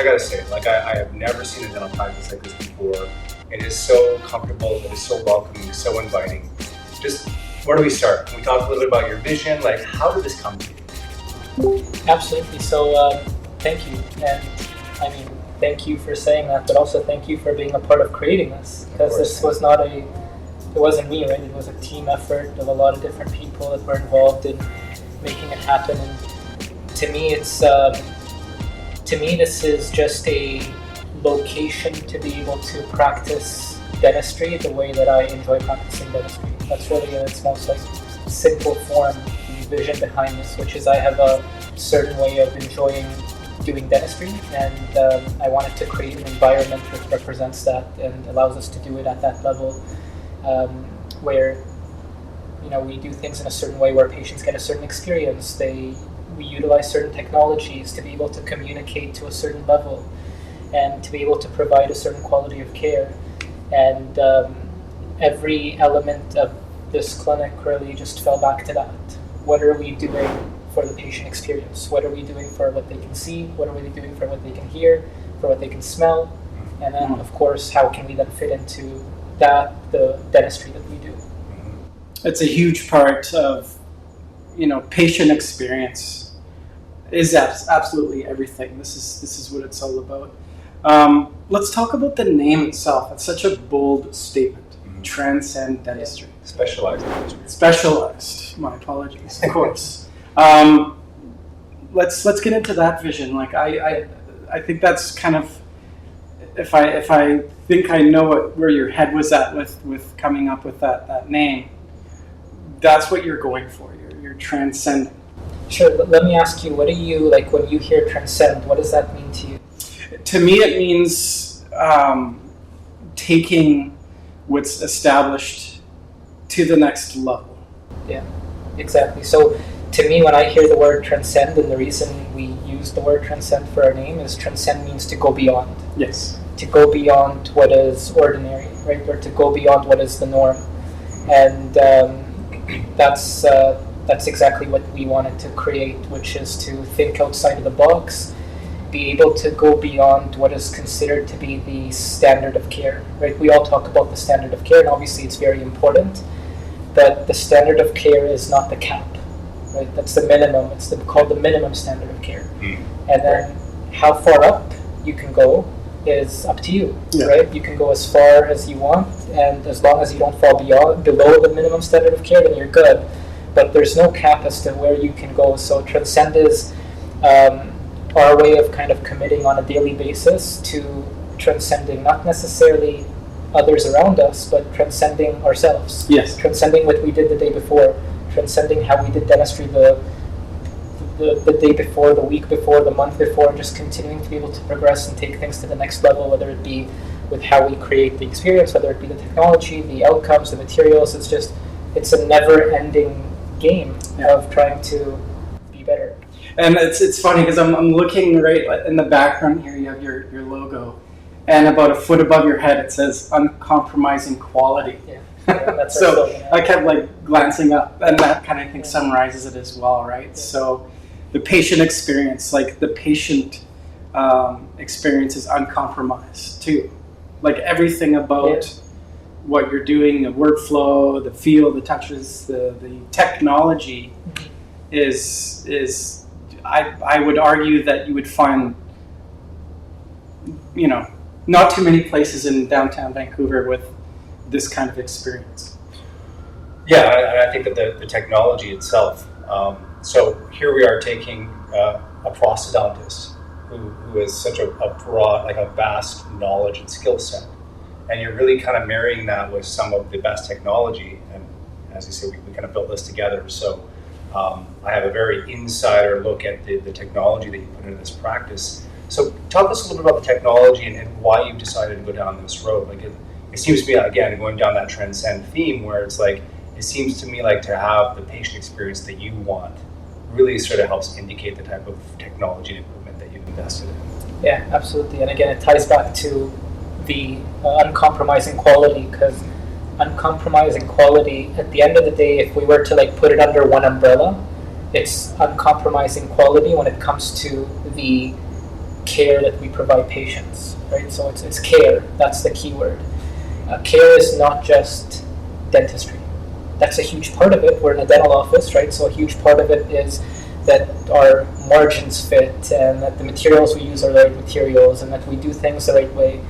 I gotta say, like I have never seen a dental practice like this before. It is so comfortable, it is so welcoming, so inviting. Just where do we start? Can we talk a little bit about your vision? Like, how did this come to you? Absolutely. So thank you. And I mean, thank you for saying that, but also thank you for being a part of creating this. Because this was it wasn't me, right? It was a team effort of a lot of different people that were involved in making it happen. And to me, this is just a location to be able to practice dentistry the way that I enjoy practicing dentistry. That's really in its most simple form, the vision behind this, which is I have a certain way of enjoying doing dentistry, and I wanted to create an environment which represents that and allows us to do it at that level, where we do things in a certain way where patients get a certain experience. We utilize certain technologies to be able to communicate to a certain level and to be able to provide a certain quality of care. And every element of this clinic really just fell back to that. What are we doing for the patient experience? What are we doing for what they can see? What are we doing for what they can hear, for what they can smell? And then, of course, how can we then fit into that, the dentistry that we do? It's a huge part of, patient experience is absolutely everything. This is what it's all about. Let's talk about the name itself. It's such a bold statement. Transcend Dentistry. Specialized dentistry. Specialized. My apologies, of course. Let's get into that vision. Like I think that's kind of, if I think I know where your head was at with coming up with that name, that's what you're going for. You're transcending. Sure. Let me ask you, what do you like when you hear transcend? What does that mean to you? To me, it means taking what's established to the next level. Yeah, exactly. So to me, when I hear the word transcend, and the reason we use the word transcend for our name is transcend means to go beyond. Yes. To go beyond what is ordinary, right? Or to go beyond what is the norm. And that's exactly what we wanted to create, which is to think outside of the box, be able to go beyond what is considered to be the standard of care, right? We all talk about the standard of care, and obviously it's very important, but the standard of care is not the cap, right? That's the minimum. It's called the minimum standard of care. And then how far up you can go is up to you, right? You can go as far as you want, and as long as you don't fall below the minimum standard of care, then you're good. But there's no cap as to where you can go. So transcend is our way of kind of committing on a daily basis to transcending not necessarily others around us, but transcending ourselves. Yes. Transcending what we did the day before, transcending how we did dentistry the day before, the week before, the month before, and just continuing to be able to progress and take things to the next level, whether it be with how we create the experience, whether it be the technology, the outcomes, the materials. It's a never-ending game of trying to be better. And it's funny because I'm looking right in the background here. You have your logo, and about a foot above your head it says uncompromising quality. Yeah, that's so our slogan. I kept glancing up, and that kind of I think summarizes it as well, right? Yeah. So the patient experience, the patient experience is uncompromised too. Like everything about what you're doing, the workflow, the feel, the touches, the technology is I would argue that you would find, not too many places in downtown Vancouver with this kind of experience. Yeah, I think that the technology itself. So here we are taking a prosthodontist who has such a broad, a vast knowledge and skill set, and you're really kind of marrying that with some of the best technology. And as you say, we kind of built this together. So I have a very insider look at the technology that you put into this practice. So talk to us a little bit about the technology and why you've decided to go down this road. It seems to me, again, going down that transcend theme where it's it seems to me to have the patient experience that you want really sort of helps indicate the type of technology and equipment that you've invested in. Yeah, absolutely. And again, it ties back to the uncompromising quality, because uncompromising quality, at the end of the day, if we were to put it under one umbrella, it's uncompromising quality when it comes to the care that we provide patients, right? So it's care, that's the key word. Care is not just dentistry. That's a huge part of it. We're in a dental office, right? So a huge part of it is that our margins fit and that the materials we use are the right materials and that we do things the right way.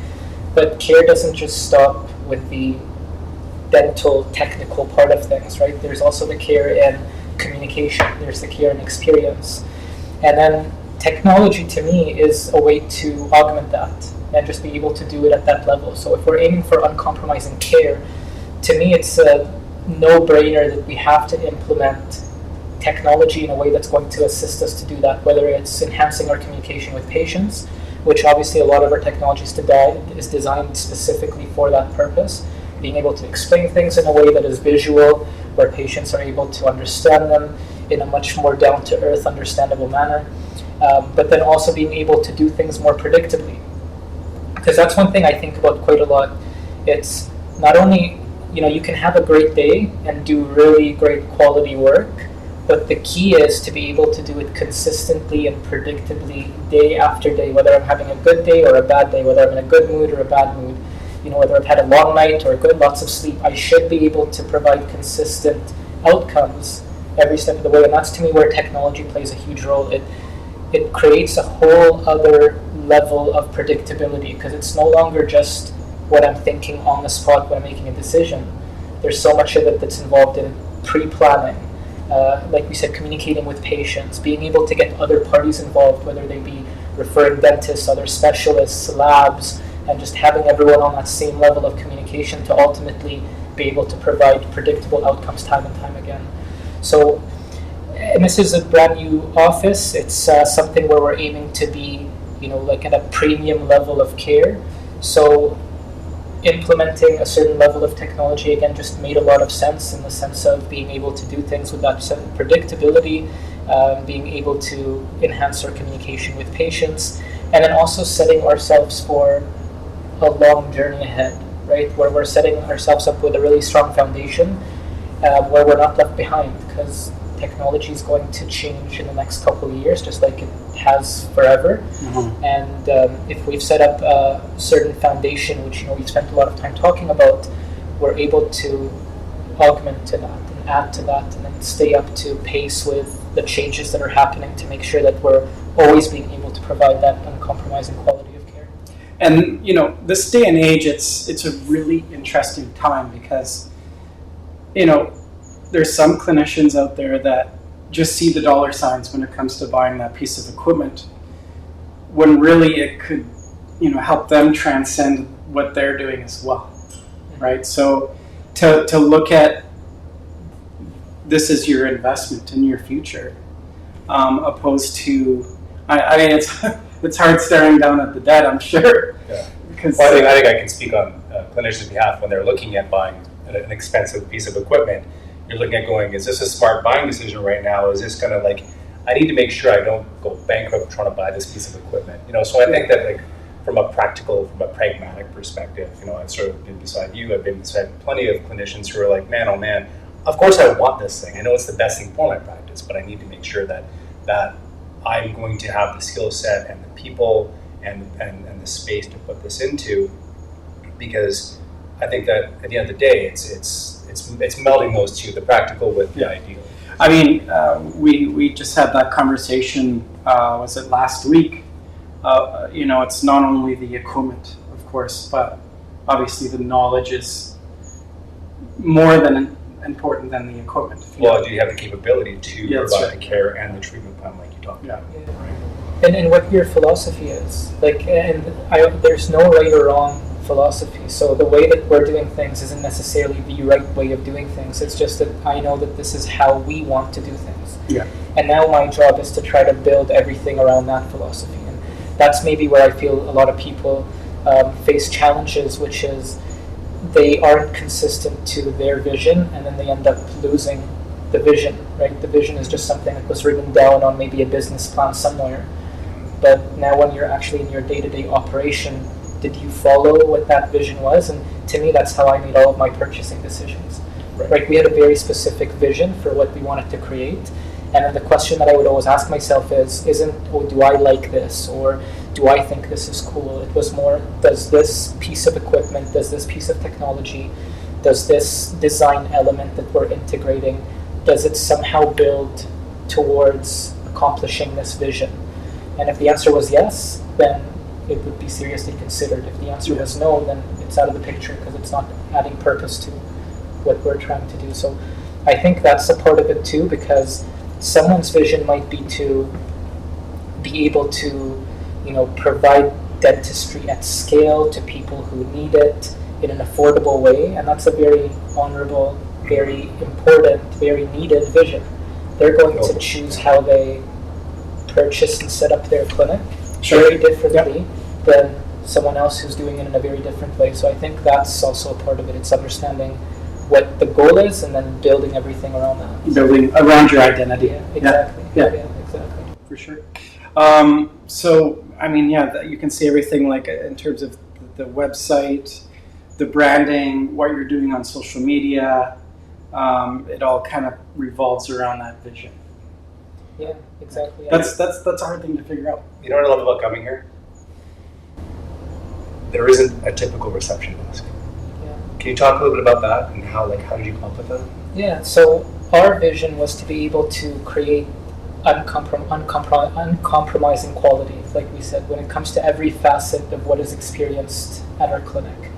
But care doesn't just stop with the dental technical part of things, right? There's also the care in communication. There's the care in experience. And then technology to me is a way to augment that and just be able to do it at that level. So if we're aiming for uncompromising care, to me it's a no-brainer that we have to implement technology in a way that's going to assist us to do that, whether it's enhancing our communication with patients, which obviously a lot of our technology is designed specifically for that purpose, being able to explain things in a way that is visual, where patients are able to understand them in a much more down-to-earth, understandable manner, but then also being able to do things more predictably. Because that's one thing I think about quite a lot. It's not only, you can have a great day and do really great quality work, but the key is to be able to do it consistently and predictably day after day, whether I'm having a good day or a bad day, whether I'm in a good mood or a bad mood, whether I've had a long night or lots of sleep. I should be able to provide consistent outcomes every step of the way, and that's to me where technology plays a huge role. It creates a whole other level of predictability, because it's no longer just what I'm thinking on the spot when I'm making a decision. There's so much of it that's involved in pre-planning, like we said, communicating with patients, being able to get other parties involved, whether they be referring dentists, other specialists, labs, and just having everyone on that same level of communication to ultimately be able to provide predictable outcomes time and time again. So, and this is a brand new office. It's something where we're aiming to be, like at a premium level of care. So implementing a certain level of technology, again, just made a lot of sense in the sense of being able to do things with that predictability, being able to enhance our communication with patients, and then also setting ourselves for a long journey ahead, right? Where we're setting ourselves up with a really strong foundation, where we're not left behind, because technology is going to change in the next couple of years, just like it has forever. Mm-hmm. And if we've set up a certain foundation, which we've spent a lot of time talking about, we're able to augment to that and add to that, and then stay up to pace with the changes that are happening to make sure that we're always being able to provide that uncompromising quality of care. And this day and age, it's a really interesting time, because there's some clinicians out there that just see the dollar signs when it comes to buying that piece of equipment, when really it could, help them transcend what they're doing as well, right? So to look at this as your investment in your future, opposed to, I mean, it's hard staring down at the debt, I'm sure. Yeah. Because I think I can speak on clinicians' behalf when they're looking at buying an expensive piece of equipment. You're looking at going, is this a smart buying decision right now? Is this going to I need to make sure I don't go bankrupt trying to buy this piece of equipment. So I think that from a pragmatic perspective, I've sort of been beside you. I've been beside plenty of clinicians who are like, man, oh man, of course I want this thing. I know it's the best thing for my practice, but I need to make sure that I'm going to have the skill set and the people and the space to put this into, because I think that at the end of the day, it's melding those two, the practical with the ideal. I mean, we just had that conversation, was it last week? It's not only the equipment, of course, but obviously the knowledge is more than important than the equipment. Well, do you have the capability to provide right. the care and the treatment plan like you talked about? Yeah. Right. And what your philosophy is. There's no right or wrong philosophy. So the way that we're doing things isn't necessarily the right way of doing things. It's just that I know that this is how we want to do things. Yeah. And now my job is to try to build everything around that philosophy. And that's maybe where I feel a lot of people face challenges, which is they aren't consistent to their vision, and then they end up losing the vision, right? The vision is just something that was written down on maybe a business plan somewhere. But now when you're actually in your day-to-day operation, did you follow what that vision was? And to me, that's how I made all of my purchasing decisions. Right? We had a very specific vision for what we wanted to create. And then the question that I would always ask myself isn't, oh, do I like this? Or do I think this is cool? It was more, does this piece of equipment, does this piece of technology, does this design element that we're integrating, does it somehow build towards accomplishing this vision? And if the answer was yes, then it would be seriously considered. If the answer was no, then it's out of the picture because it's not adding purpose to what we're trying to do. So I think that's a part of it too, because someone's vision might be to be able to, provide dentistry at scale to people who need it in an affordable way, and that's a very honorable, very important, very needed vision. They're going to choose how they purchase and set up their clinic very differently than someone else who's doing it in a very different way. So I think that's also a part of it. It's understanding what the goal is and then building everything around that. Building around your identity. Yeah, exactly. Yeah, exactly. For sure. So, you can see everything like in terms of the website, the branding, what you're doing on social media. It all kind of revolves around that vision. Yeah, exactly. That's a hard thing to figure out. You know what I love about coming here? There isn't a typical reception desk. Yeah. Can you talk a little bit about that and how did you come up with that? Yeah, so our vision was to be able to create uncompromising quality, like we said, when it comes to every facet of what is experienced at our clinic.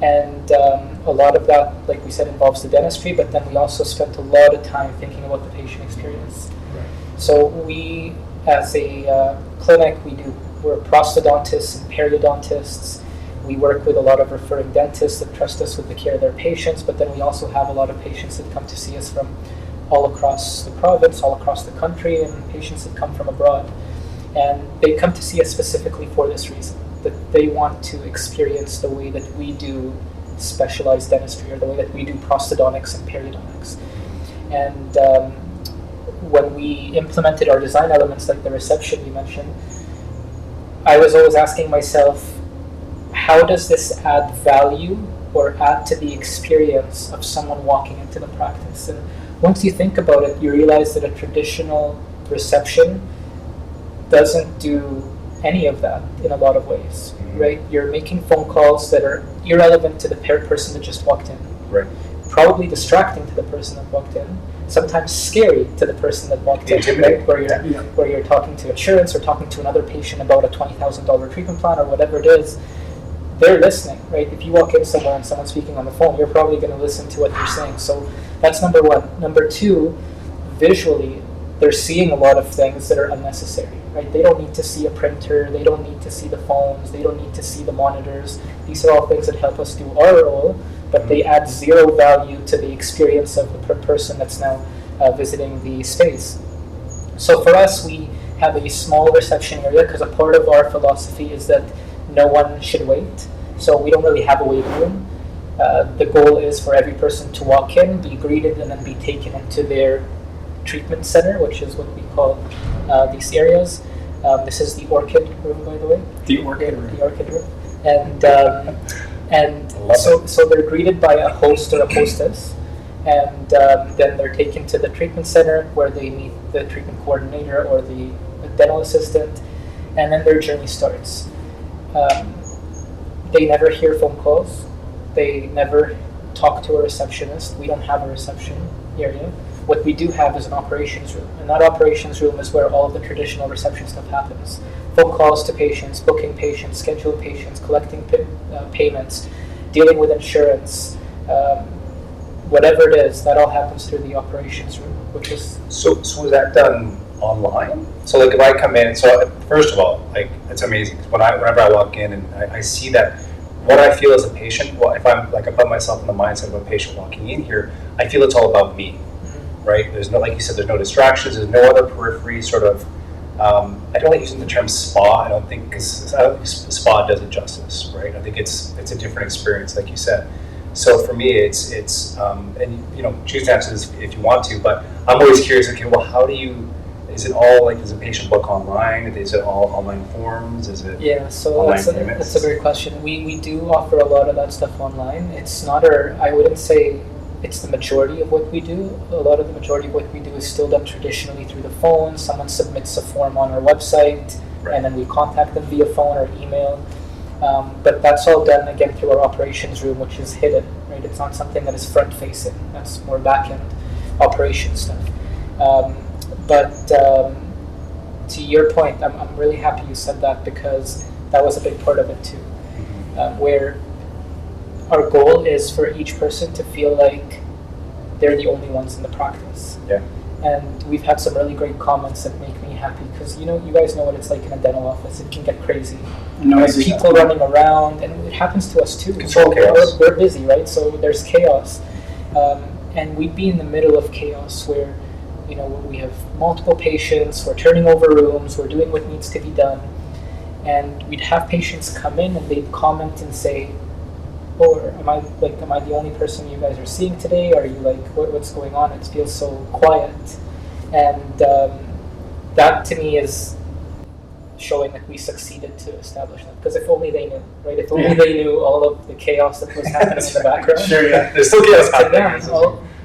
And a lot of that, like we said, involves the dentistry, but then we also spent a lot of time thinking about the patient experience. Right. So we, as a clinic, we're prosthodontists and periodontists. We work with a lot of referring dentists that trust us with the care of their patients, but then we also have a lot of patients that come to see us from all across the province, all across the country, and patients that come from abroad. And they come to see us specifically for this reason, that they want to experience the way that we do specialized dentistry, or the way that we do prosthodontics and periodontics. And when we implemented our design elements, like the reception you mentioned, I was always asking myself, how does this add value or add to the experience of someone walking into the practice? And once you think about it, you realize that a traditional reception doesn't do any of that in a lot of ways, right? You're making phone calls that are irrelevant to the person that just walked in. Right. Probably distracting to the person that walked in. Sometimes scary to the person that walked in, right? Where you're talking to insurance or talking to another patient about a $20,000 treatment plan or whatever it is. They're listening, right? If you walk in somewhere and someone's speaking on the phone, you're probably going to listen to what they're saying. So that's number one. Number two, visually, they're seeing a lot of things that are unnecessary, right? They don't need to see a printer. They don't need to see the phones. They don't need to see the monitors. These are all things that help us do our role, but they add zero value to the experience of the person that's now visiting the space. So for us, we have a small reception area because a part of our philosophy is that no one should wait. So we don't really have a waiting room. The goal is for every person to walk in, be greeted, and then be taken into their treatment center, which is what we call these areas. This is the orchid room, by the way. The orchid room. The orchid room. And so they're greeted by a host or a hostess, and then they're taken to the treatment center where they meet the treatment coordinator or the dental assistant, and then their journey starts. They never hear phone calls. They never talk to a receptionist. We don't have a reception area. What we do have is an operations room, and that operations room is where all of the traditional reception stuff happens. Phone calls to patients, booking patients, scheduling patients, collecting payments, dealing with insurance, whatever it is, that all happens through the operations room, which is... So is that done online? So like if I come in, so first of all, like it's amazing. Whenever I walk in and I see that, what I feel as a patient, well, if I'm like I put myself in the mindset of a patient walking in here, I feel it's all about me, right? There's no, like you said, there's no distractions, there's no other periphery sort of. I don't like using the term spa. I don't think because spa does it justice, right? I think it's a different experience, like you said. So for me, it's and you know, choose to answer this if you want to, but I'm always curious. Okay, well, how do you? Is it all like, does a patient book online? Is it all online forms? Is it so that's a great question. We do offer a lot of that stuff online. It's not I wouldn't say it's the majority of what we do. A lot of the majority of what we do is still done traditionally through the phone. Someone submits a form on our website. Right. and then we contact them via phone or email. But that's all done again through our operations room, which is hidden, right? It's not something that is front facing. That's more back end operation stuff. But to your point, I'm really happy you said that, because that was a big part of it too. Where our goal is for each person to feel like they're the only ones in the practice. Yeah. And we've had some really great comments that make me happy, because you guys know what it's like in a dental office. It can get crazy. There's people running around, and it happens to us too. Control chaos. We're busy, right? So there's chaos, and we'd be in the middle of chaos where, we have multiple patients, we're turning over rooms, we're doing what needs to be done, and we'd have patients come in and they'd comment and say, "Oh, am I the only person you guys are seeing today? Are you what's going on? It feels so quiet." And that to me is showing that we succeeded to establish that. Because if only they knew, right? If only they knew all of the chaos that was happening in the background. Sure, yeah. There's still chaos happening.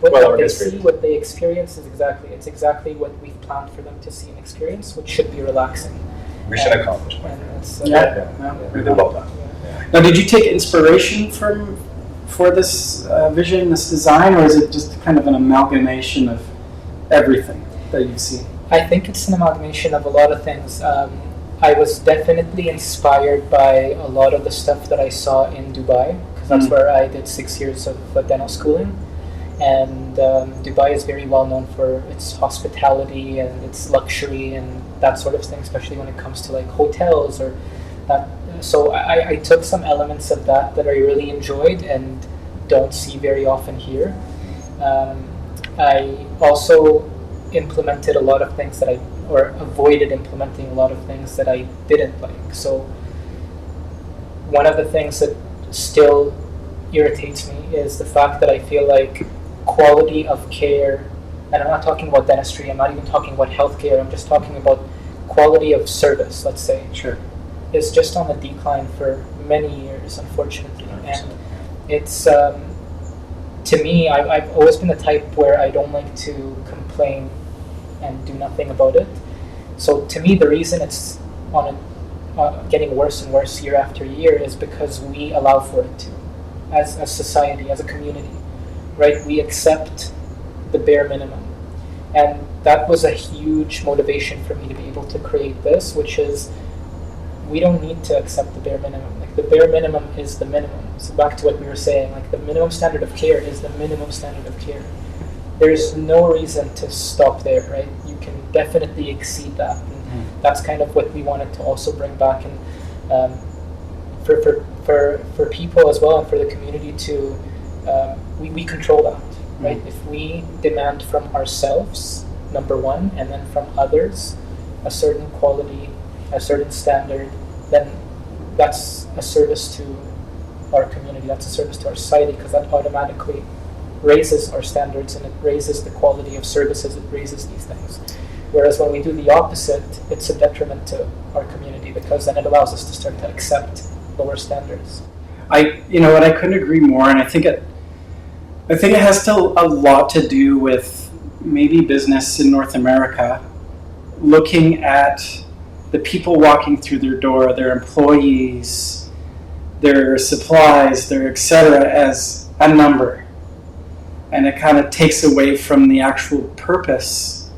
What they see, what they experience is exactly what we've planned for them to see and experience, which should be relaxing. Mission accomplished. Really well done. Now, did you take inspiration for this vision, this design, or is it just kind of an amalgamation of everything that you've seen? I think it's an amalgamation of a lot of things. I was definitely inspired by a lot of the stuff that I saw in Dubai, because that's where I did 6 years of dental schooling. And Dubai is very well known for its hospitality and its luxury and that sort of thing, especially when it comes to hotels or that. So I took some elements of that I really enjoyed and don't see very often here. I also implemented a lot of things or avoided implementing a lot of things that I didn't like. So one of the things that still irritates me is the fact that I feel like quality of care, and I'm not talking about dentistry, I'm not even talking about healthcare, I'm just talking about quality of service, let's say. Sure. Is just on the decline for many years, unfortunately. 100%. And it's, to me, I've always been the type where I don't like to complain and do nothing about it. So to me, the reason it's getting worse and worse year after year is because we allow for it to, as a society, as a community, right? We accept the bare minimum. And that was a huge motivation for me to be able to create this, which is, we don't need to accept the bare minimum. The bare minimum is the minimum. So back to what we were saying, the minimum standard of care is the minimum standard of care. There's no reason to stop there, right? You can definitely exceed that. And that's kind of what we wanted to also bring back, and for people as well, and for the community to, we control that, right? If we demand from ourselves, number one, and then from others, a certain quality, a certain standard, then that's a service to our community, that's a service to our society, because that automatically raises our standards and it raises the quality of services, it raises these things. Whereas when we do the opposite, it's a detriment to our community, because then it allows us to start to accept lower standards. I couldn't agree more, and I think it has a lot to do with maybe business in North America looking at the people walking through their door, their employees, their supplies, their etc. as a number. And it kind of takes away from the actual purpose,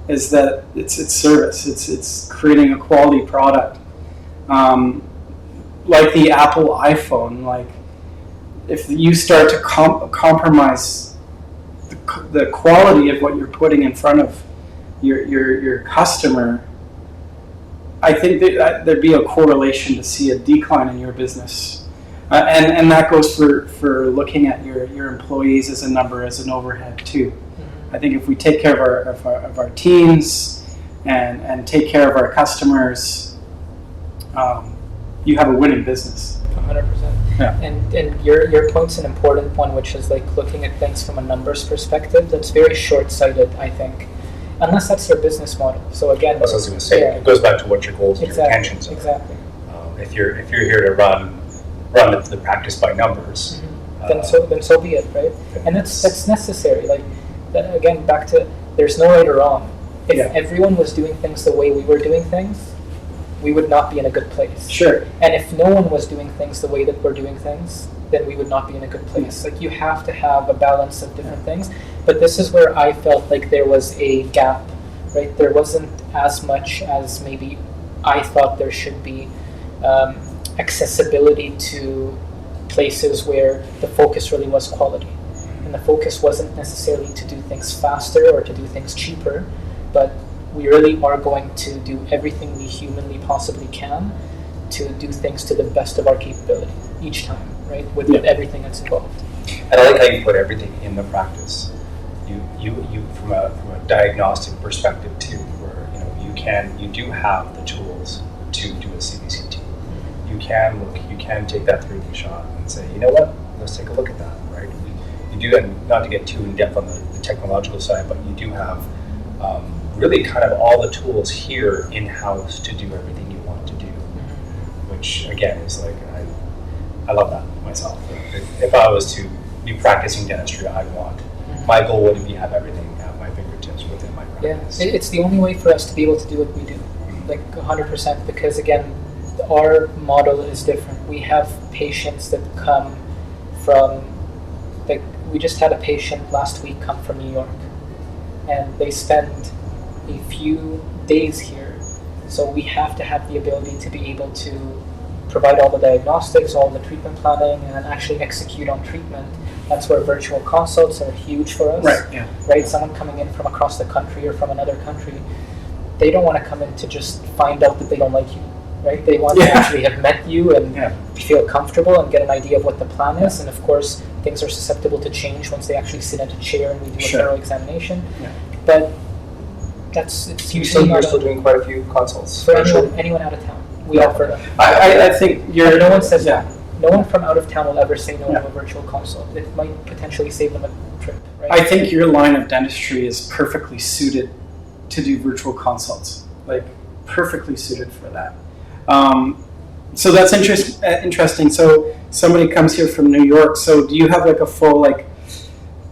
is that it's service, it's creating a quality product. Like the Apple iPhone, if you start to compromise the quality of what you're putting in front of your customer, I think that there'd be a correlation to see a decline in your business. And that goes for looking at your employees as a number, as an overhead too. I think if we take care of our teams and take care of our customers, you have a winning business. 100%. Yeah. And your point's an important one, which is looking at things from a numbers perspective. That's very short-sighted, I think, unless that's your business model. So again, that's what I was going to say. Yeah. It goes back to what your goals and your intentions are. Exactly. If you're here to run the practice by numbers, then so be it, right? And that's necessary. Again, back to, there's no right or wrong. If everyone was doing things the way we were doing things, we would not be in a good place. Sure. And if no one was doing things the way that we're doing things, then we would not be in a good place. Like, you have to have a balance of different things. But this is where I felt like there was a gap, right? There wasn't as much as maybe I thought there should be accessibility to places where the focus really was quality. And the focus wasn't necessarily to do things faster or to do things cheaper, but we really are going to do everything we humanly possibly can to do things to the best of our capability each time, right? With everything that's involved. And I like how you put everything in the practice. You from a diagnostic perspective too, where you do have the tools to do a CBCT. You can take that 3D shot and say, you know what, let's take a look at that, right? You do, and not to get too in depth on the technological side, but you do have really kind of all the tools here in-house to do everything you want to do, which again is like, I love that myself. If I was to be practicing dentistry, my goal would be have everything at my fingertips within my practice. Yeah, it's the only way for us to be able to do what we do, like 100%, because again, our model is different. We have patients that come from, like, we just had a patient last week come from New York, and they spend a few days here. So we have to have the ability to be able to provide all the diagnostics, all the treatment planning, and then actually execute on treatment. That's where virtual consults are huge for us. Right. Yeah. Right? Someone coming in from across the country or from another country, they don't want to come in to just find out that they don't like you. Right? They want to actually have met you and feel comfortable and get an idea of what the plan is. And of course, things are susceptible to change once they actually sit in a chair and we do a thorough examination. Yeah. But it's you're still doing quite a few consults for anyone out of town. We offer them. I think no one says that. No one from out of town will ever say no to a virtual consult. It might potentially save them a trip. Right? I think your line of dentistry is perfectly suited to do virtual consults. Like, perfectly suited for that. So that's interesting. So somebody comes here from New York. So do you have like a full, like,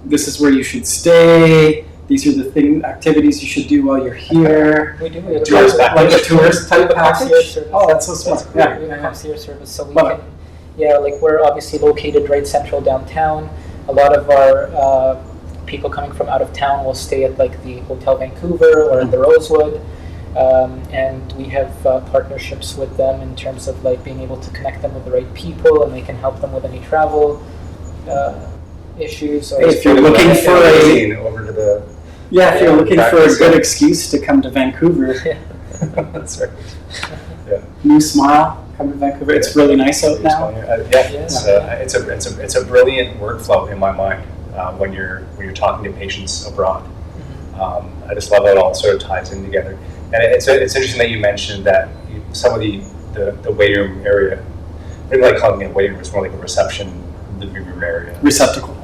this is where you should stay, these are the activities you should do while you're here? We do. Like a tourist type package? Oh, that's so smart. We have a concierge service, so we can, like, we're obviously located right central downtown. A lot of our people coming from out of town will stay at like the Hotel Vancouver or at the Rosewood. And we have partnerships with them in terms of like being able to connect them with the right people, and they can help them with any travel issues. Or if you're looking for if you're looking for a good excuse to come to Vancouver, that's right. New smile, come to Vancouver. It's really nice out now. It's a brilliant workflow in my mind when you're talking to patients abroad. I just love how it all sort of ties in together. And it's interesting that you mentioned that some of the waiting room area, I didn't like calling it waiting room, it's more like a reception, living room area. Receptacle.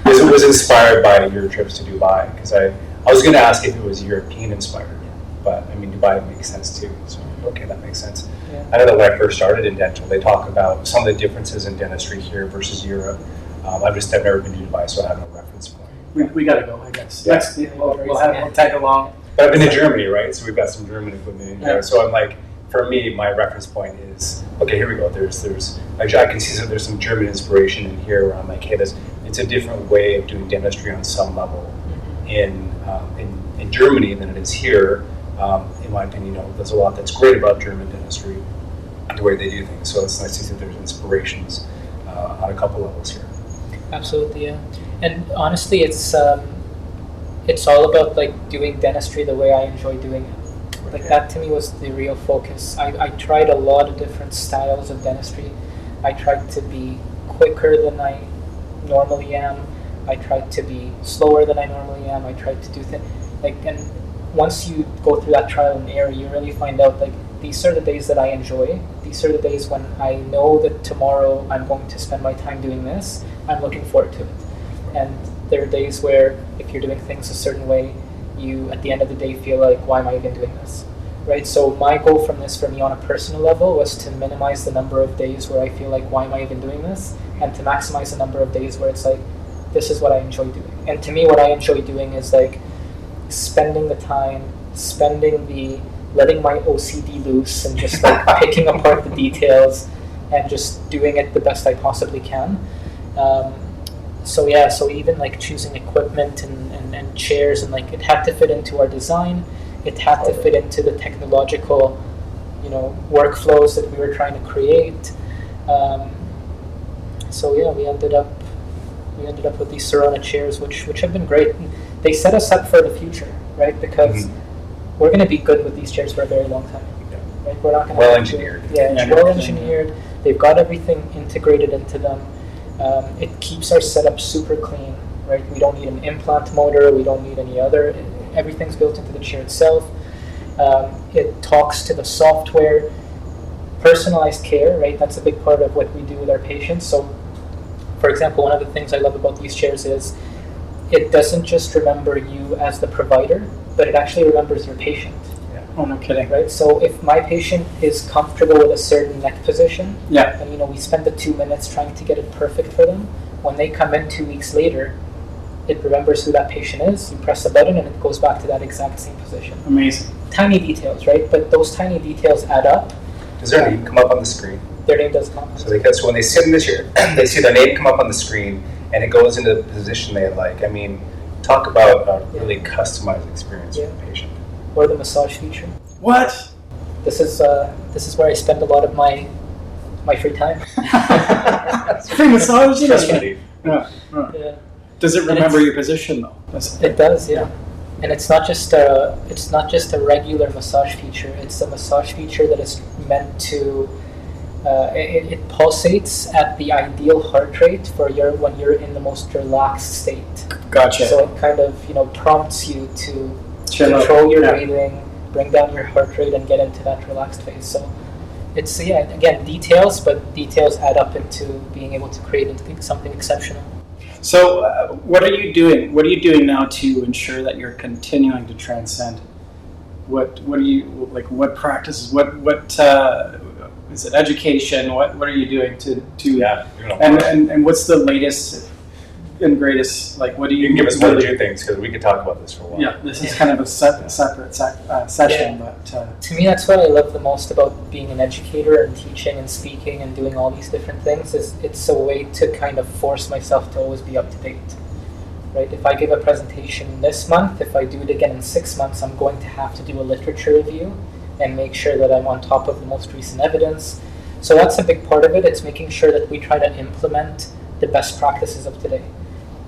It was inspired by your trips to Dubai, because I was going to ask if it was European inspired, but I mean, Dubai makes sense too, so okay, that makes sense. Yeah. I know that when I first started in dental, they talk about some of the differences in dentistry here versus Europe. I've never been to Dubai, so I have no reference point. We got to go, I guess. Next, we'll tag along. But I've been to Germany, right? So we've got some German equipment in here. So I'm like, for me, my reference point is, okay, here we go. I can see that there's some German inspiration in here where I'm like, hey, it's a different way of doing dentistry on some level in Germany than it is here. In my opinion, there's a lot that's great about German dentistry, the way they do things. So it's nice to see that there's inspirations on a couple levels here. Absolutely, yeah. And honestly, it's all about like doing dentistry the way I enjoy doing it. Like that to me was the real focus. I tried a lot of different styles of dentistry. I tried to be quicker than I normally am. I tried to be slower than I normally am. I tried to do things and once you go through that trial and error, you really find out like these are the days that I enjoy. These are the days when I know that tomorrow I'm going to spend my time doing this. I'm looking forward to it. And there are days where if you're doing things a certain way, you at the end of the day feel like, why am I even doing this? Right? So my goal from this for me on a personal level was to minimize the number of days where I feel like, why am I even doing this? And to maximize the number of days where it's like, this is what I enjoy doing. And to me, what I enjoy doing is like spending the time, spending the letting my OCD loose and just like picking apart the details and just doing it the best I possibly can. So even like choosing equipment and chairs, and like it had to fit into our design. It had to fit into the technological, workflows that we were trying to create. We ended up with these Sirona chairs, which have been great. They set us up for the future, right? Because we're going to be good with these chairs for a very long time. Right? We're not going to well engineered. Well engineered. They've got everything integrated into them. It keeps our setup super clean, right? We don't need an implant motor. We don't need any other. Everything's built into the chair itself. It talks to the software. Personalized care, right? That's a big part of what we do with our patients. So, for example, one of the things I love about these chairs is it doesn't just remember you as the provider, but it actually remembers your patient. Yeah. Oh, no kidding. Right? So if my patient is comfortable with a certain neck position, and we spend the 2 minutes trying to get it perfect for them, when they come in 2 weeks later, it remembers who that patient is, you press a button and it goes back to that exact same position. Amazing. Tiny details, right? But those tiny details add up. Does their name come up on the screen? Their name does come up. So when they sit in the chair, they see their name come up on the screen, and it goes into the position they like. I mean, talk about a really customized experience for the patient. Or the massage feature. What? This is where I spend a lot of my free time. Free massage? Stress relief. Yeah. Does it remember your position though? It does, yeah. And it's not just a regular massage feature. It's a massage feature that is meant to it pulsates at the ideal heart rate for when you're in the most relaxed state. Gotcha. So it kind of prompts you to control your breathing, bring down your heart rate, and get into that relaxed phase. So it's again details, but details add up into being able to create something exceptional. So, what are you doing? What are you doing now to ensure that you're continuing to transcend? What are you like? What practices? What is it? Education? What are you doing to? And what's the latest and greatest? Like, what do you? You can give us one or two things because we could talk about this for a while. Yeah, this is kind of a separate session, but to me, that's what I love the most about being an educator and teaching and speaking and doing all these different things. Is it's a way to kind of force myself to always be up to date. Right? If I give a presentation this month, if I do it again in 6 months, I'm going to have to do a literature review and make sure that I'm on top of the most recent evidence. So that's a big part of it. It's making sure that we try to implement the best practices of today.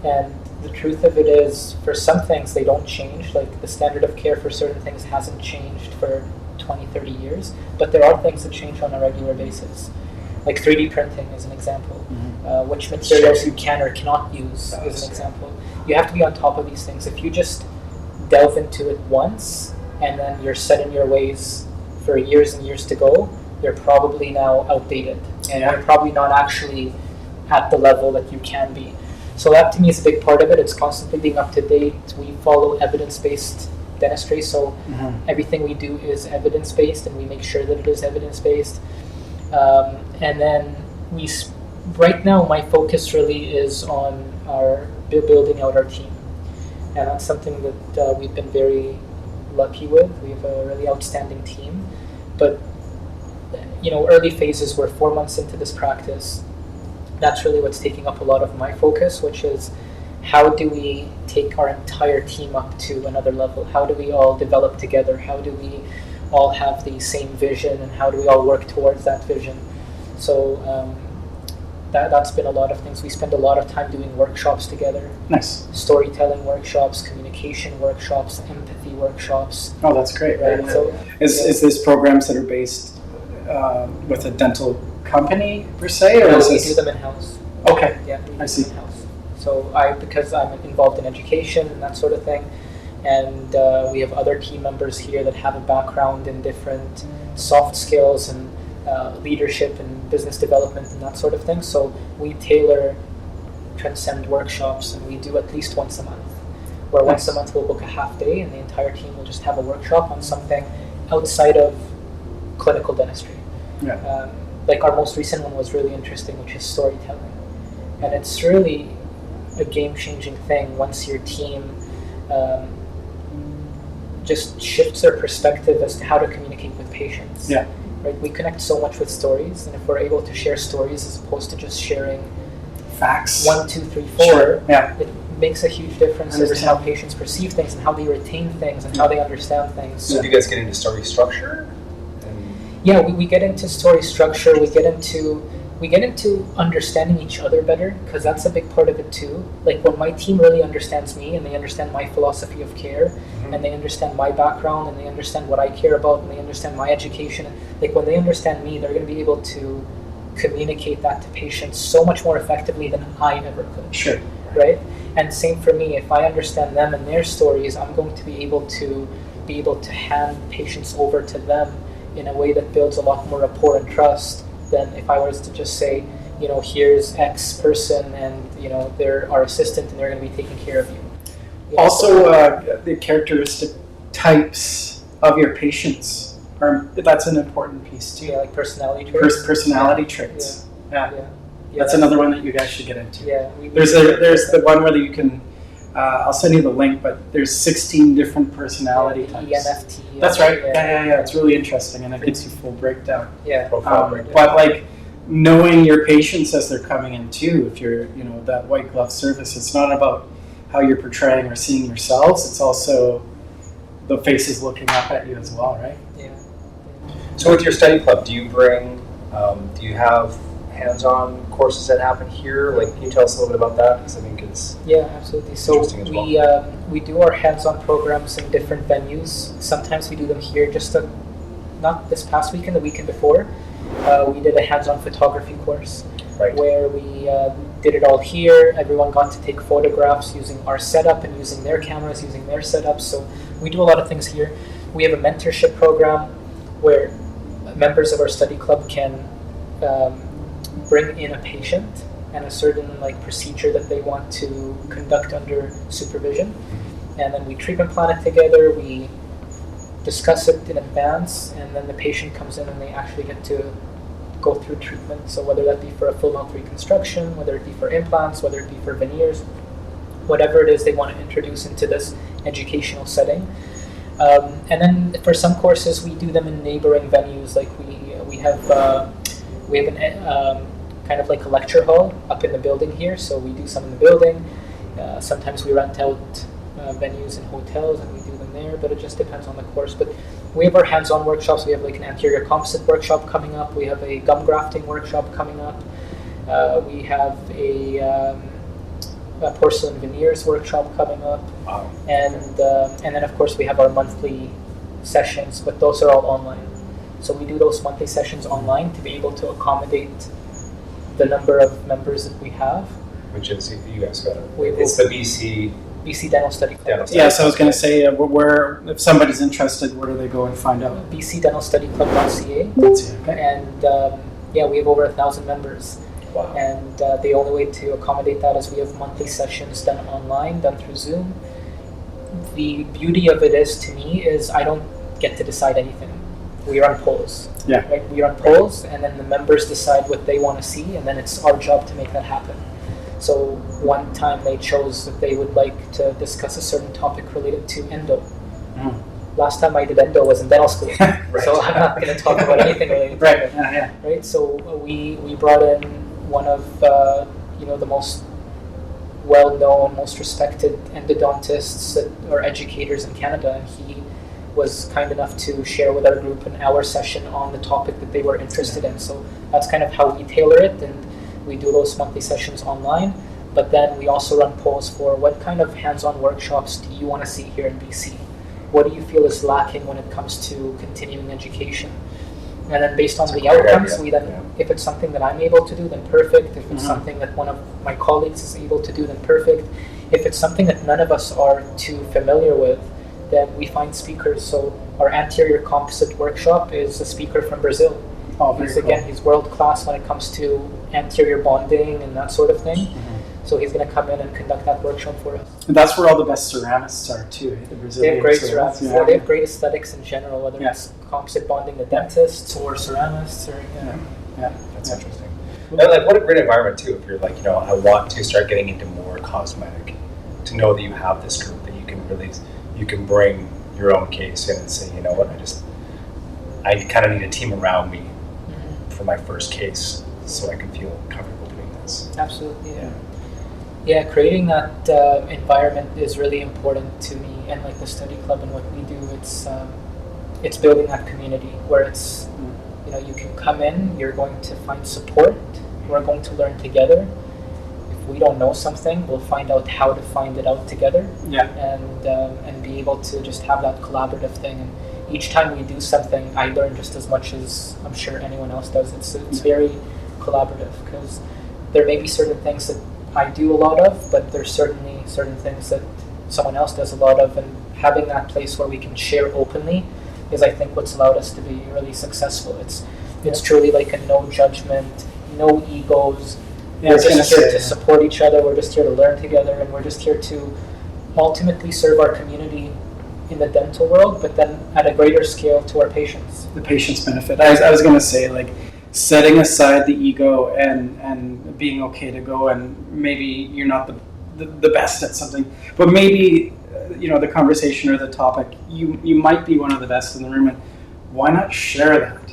And the truth of it is, for some things, they don't change. Like the standard of care for certain things hasn't changed for 20, 30 years, but there are things that change on a regular basis. Like 3D printing is an example. Which materials you can or cannot use is an example. You have to be on top of these things. If you just delve into it once and then you're set in your ways for years and years to go, you're probably now outdated. And you're probably not actually at the level that you can be. So that to me is a big part of it. It's constantly being up to date. We follow evidence-based dentistry, so everything we do is evidence-based, and we make sure that it is evidence-based. And then right now, my focus really is on building out our team, and that's something that we've been very lucky with. We have a really outstanding team, but early phases, we're 4 months into this practice. That's really what's taking up a lot of my focus, which is how do we take our entire team up to another level? How do we all develop together? How do we all have the same vision, and how do we all work towards that vision? So that's been a lot of things. We spend a lot of time doing workshops together. Nice. Storytelling workshops, communication workshops, empathy workshops. Oh, that's great. Right? So, is this programs that are based with a dental company per se, or we do them in-house. Okay. Yeah, we do I see. them in-house. So because I'm involved in education and that sort of thing, and we have other team members here that have a background in different soft skills and leadership and business development and that sort of thing. So we tailor Transcend workshops, and we do at least once a month, where once a month we'll book a half day and the entire team will just have a workshop on something outside of clinical dentistry. Yeah. Like our most recent one was really interesting, which is storytelling. And it's really a game-changing thing once your team just shifts our perspective as to how to communicate with patients. Yeah. Right? We connect so much with stories, and if we're able to share stories as opposed to just sharing Facts. 1, 2, 3, 4, Sure. Yeah. it makes a huge difference as to 100%. how patients perceive things and how they retain things and how they understand things. So do you guys get into story structure? Yeah, we get into story structure. We get into understanding each other better, because that's a big part of it too. Like when my team really understands me and they understand my philosophy of care, and they understand my background and they understand what I care about and they understand my education. Like when they understand me, they're going to be able to communicate that to patients so much more effectively than I ever could. Sure. Right? And same for me. If I understand them and their stories, I'm going to be able to hand patients over to them in a way that builds a lot more rapport and trust than if I was to just say, here's X person and, they're our assistant and they're going to be taking care of you. Also, the characteristic types of your patients that's an important piece too. Yeah, like personality traits. Personality traits. Yeah. That's another one that you guys should get into. Yeah. There's the one where you can. I'll send you the link, but there's 16 different personality types. ENFT. That's right. Yeah. It's really interesting, and it gives you full breakdown. Yeah. But like knowing your patients as they're coming in too, if you're that white glove service, it's not about how you're portraying or seeing yourselves. It's also the faces looking up at you as well, right? Yeah. So with your study club, do you bring? Do you have hands-on courses that happen here? Like, can you tell us a little bit about that? Because I think it's absolutely. So interesting as well. we do our hands-on programs in different venues. Sometimes we do them here. Not this past weekend, the weekend before, we did a hands-on photography course, right, where we did it all here. Everyone got to take photographs using our setup and using their cameras, using their setups. So we do a lot of things here. We have a mentorship program where members of our study club can bring in a patient and a certain procedure that they want to conduct under supervision, and then we treatment plan it together. We discuss it in advance, and then the patient comes in and they actually get to go through treatment. So whether that be for a full mouth reconstruction, whether it be for implants, whether it be for veneers, whatever it is they want to introduce into this educational setting. And then for some courses we do them in neighboring venues. Like we have an kind of like a lecture hall up in the building here, so we do some in the building. Sometimes we rent out venues in hotels and we do them there, but it just depends on the course. But we have our hands-on workshops. We have like an anterior composite workshop coming up. We have a gum grafting workshop coming up. We have a porcelain veneers workshop coming up. Wow. And then of course we have our monthly sessions, but those are all online. So we do those monthly sessions online to be able to accommodate the number of members that we have. Which is, you guys got it. We It's the BC Dental Study Club. Dental Study. Yeah, so I was going to say, where if somebody's interested, where do they go and find out? bcdentalstudyclub.ca. That's it, okay. And we have over 1,000 members. Wow. And the only way to accommodate that is we have monthly sessions done online, done through Zoom. The beauty of it is, to me, is I don't get to decide anything. We run polls. Yeah. Right? We run polls, and then the members decide what they want to see, and then it's our job to make that happen. So one time they chose that they would like to discuss a certain topic related to endo. Mm. Last time I did endo was in dental school, Right. so I'm not going to talk about anything related to Right. endo. Yeah. Right, so we brought in one of the most well-known, most respected endodontists that are educators in Canada, and he was kind enough to share with our group an hour session on the topic that they were interested in. So that's kind of how we tailor it, and we do those monthly sessions online. But then we also run polls for what kind of hands-on workshops do you want to see here in BC? What do you feel is lacking when it comes to continuing education? And then based on That's the a great outcomes, idea. if it's something that I'm able to do, then perfect. If it's something that one of my colleagues is able to do, then perfect. If it's something that none of us are too familiar with, then we find speakers. So our anterior composite workshop is a speaker from Brazil. Oh, very cool. He's world class when it comes to anterior bonding and that sort of thing. Mm-hmm. So he's going to come in and conduct that workshop for us. And that's where all the best ceramists are too, the They Brazilian have great ceramists. ceramics. They have great aesthetics in general, whether Yeah. it's composite bonding the dentists or ceramists or Yeah. That's interesting. And like, what a great environment too, if you're like, I want to start getting into more cosmetic, to know that you have this group that you can bring, your own case and say, you know what, I kind of need a team around me for my first case so I can feel comfortable doing this. Absolutely, yeah. Yeah, creating that environment is really important to me, and like the study club and what we do, it's building that community where it's, you know, you can come in, you're going to find support, we're going to learn together. If we don't know something, we'll find out how to find it out together. Yeah. And be able to just have that collaborative thing. And each time we do something, I learn just as much as I'm sure anyone else does. It's very collaborative, because there may be certain things that I do a lot of, but there's certainly certain things that someone else does a lot of, and having that place where we can share openly is, I think, what's allowed us to be really successful. It's truly like a no judgment, no egos. Yeah, we're just here to support each other. We're just here to learn together, and we're just here to ultimately serve our community in the dental world, but then at a greater scale to our patients. The patient's benefit. I was going to say, like, setting aside the ego and being okay to go, and maybe you're not the best at something, but maybe you know, the conversation or the topic, you might be one of the best in the room, and why not share that?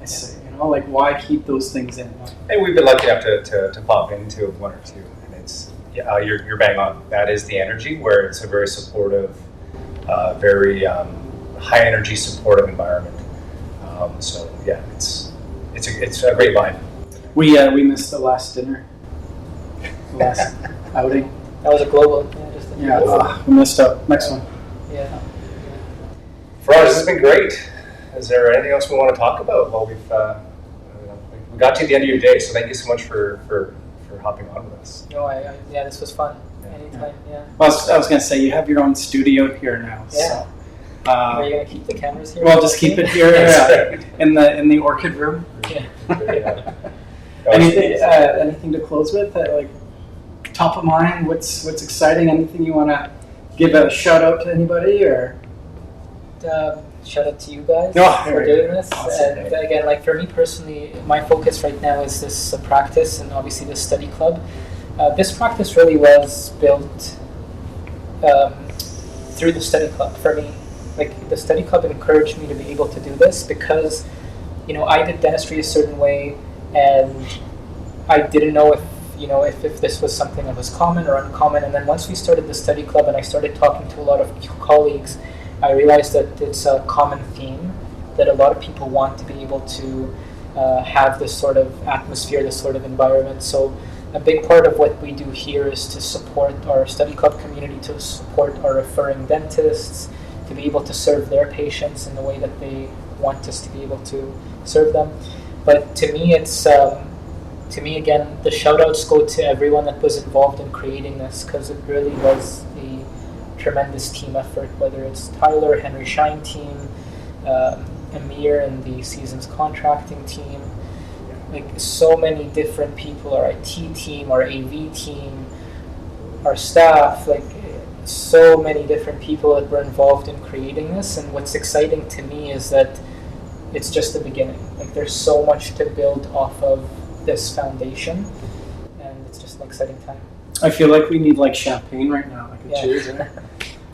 I say, you know, like, why keep those things in? And we've been lucky enough to pop into one or two, and it's you're bang on. That is the energy, where it's a very supportive, very high energy supportive environment. So yeah, it's a great vibe. We missed the last dinner, the last outing. That was a global. We missed out. Next one. Yeah. Faraj, this has been great. Is there anything else we want to talk about? Well, we got to the end of your day, so thank you so much for hopping on with us. No, yeah, this was fun. Anytime, yeah. Well, I was going to say, you have your own studio here now. Yeah. So, are you going to keep the cameras here? Well, just keep it here in the orchid room. Yeah. Anything to close with? Like, top of mind? What's exciting? Anything you want to give a shout out to anybody, or? Shout out to you guys for doing this. Awesome. And again, like, for me personally, my focus right now is this practice, and obviously this study club. This practice really was built through the study club for me. Like, the study club encouraged me to be able to do this because, you know, I did dentistry a certain way, and I didn't know if this was something that was common or uncommon. And then once we started the study club and I started talking to a lot of colleagues, I realized that it's a common theme, that a lot of people want to be able to have this sort of atmosphere, this sort of environment. So a big part of what we do here is to support our study club community, to support our referring dentists, to be able to serve their patients in the way that they want us to be able to serve them. But to me, again, the shout outs go to everyone that was involved in creating this, because it really was a tremendous team effort, whether it's Tyler, Henry Shine team, Amir and the seasons contracting team, like so many different people, our IT team, our AV team, our staff, like so many different people that were involved in creating this. And what's exciting to me is that it's just the beginning. Like, there's so much to build off of this foundation, and it's just an exciting time. I feel like we need like champagne right now, like a cheers.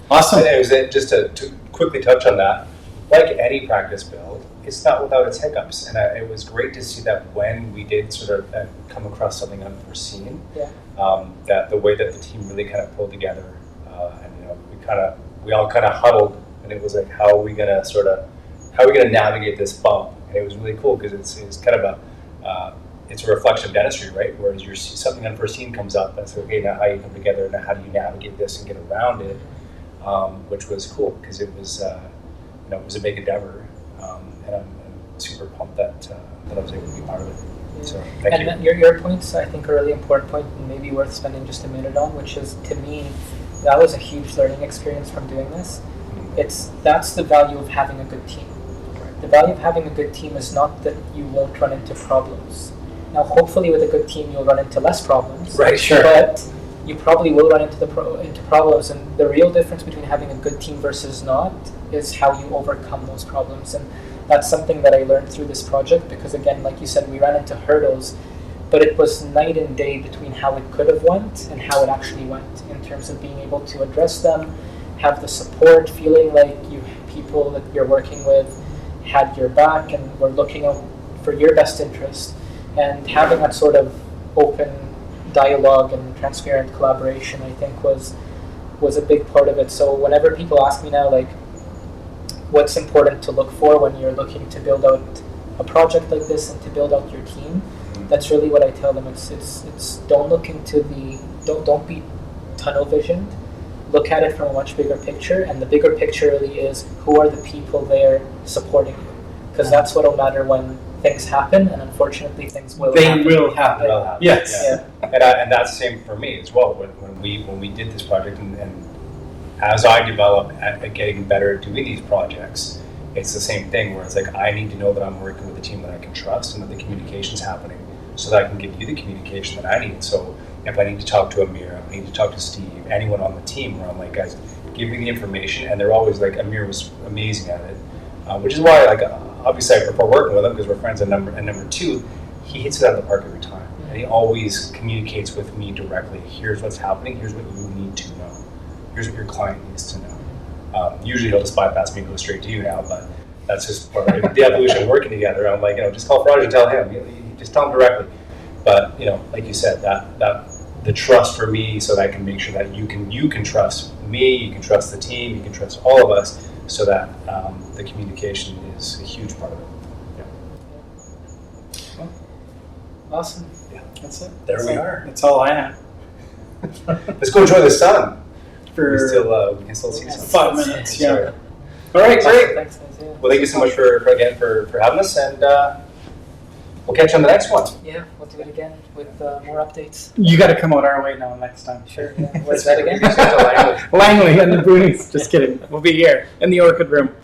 Awesome. And it was just to quickly touch on that, like any practice build, it's not without its hiccups, and it was great to see that when we did sort of come across something unforeseen, that the way that the team really kind of pulled together, and you know, we all kind of huddled, and it was like, how are we gonna navigate this bump? And it was really cool because it's kind of it's a reflection of dentistry, right? Whereas something unforeseen comes up, that's okay. Now how you come together, now how do you navigate this and get around it, which was cool because it was it was a big endeavor, and I'm super pumped that I was able to be part of it. Yeah. So thank you. And your points, I think, are a really important point, and maybe worth spending just a minute on, which is, to me, that was a huge learning experience from doing this. That's the value of having a good team. The value of having a good team is not that you won't run into problems. Now, hopefully, with a good team, you'll run into less problems. Right, sure. But you probably will run into into problems, and the real difference between having a good team versus not is how you overcome those problems. And that's something that I learned through this project, because again, like you said, we ran into hurdles, but it was night and day between how it could have went and how it actually went in terms of being able to address them have the support, feeling like people that you're working with had your back and were looking out for your best interest, and having that sort of open dialogue and transparent collaboration, I think was a big part of it. So whenever people ask me now, like, what's important to look for when you're looking to build out a project like this and to build out your team, that's really what I tell them. It's don't look into don't be tunnel visioned. Look at it from a much bigger picture, and the bigger picture really is who are the people there supporting you, because that's what will matter when things happen, and unfortunately things will happen. They will happen. Yes. Yeah. And that's the same for me as well. When we did this project, and as I develop at getting better at doing these projects, it's the same thing where it's like I need to know that I'm working with a team that I can trust and that the communication's happening, so that I can give you the communication that I need. So if I need to talk to Amir, I need to talk to Steve, anyone on the team, where I'm like, guys, give me the information, and they're always like, Amir was amazing at it, which is why, like, obviously I prefer working with him because we're friends. And number two, he hits it out of the park every time, and he always communicates with me directly. Here's what's happening. Here's what you need to know. Here's what your client needs to know. Usually he'll just bypass me and go straight to you now, but that's just part of the evolution of working together. I'm like, just call Faraj and tell him. You just tell him directly. But like you said, that the trust for me, so that I can make sure that you can trust me, you can trust the team, you can trust all of us, so that the communication is a huge part of it. Well, awesome. Yeah, that's it. There we are. That's all I have. Let's go enjoy the sun. For We can still see some. 5 minutes. Yeah. Sorry. All right, great. Thanks, guys. Yeah. Well, thank you so much for having us, and we'll catch you on the next one. Yeah, we'll do it again with more updates. You got to come out our way now next time. Sure. Yeah. Where's that again? Language. Langley and the Boonies. Just kidding. We'll be here in the Orchid Room.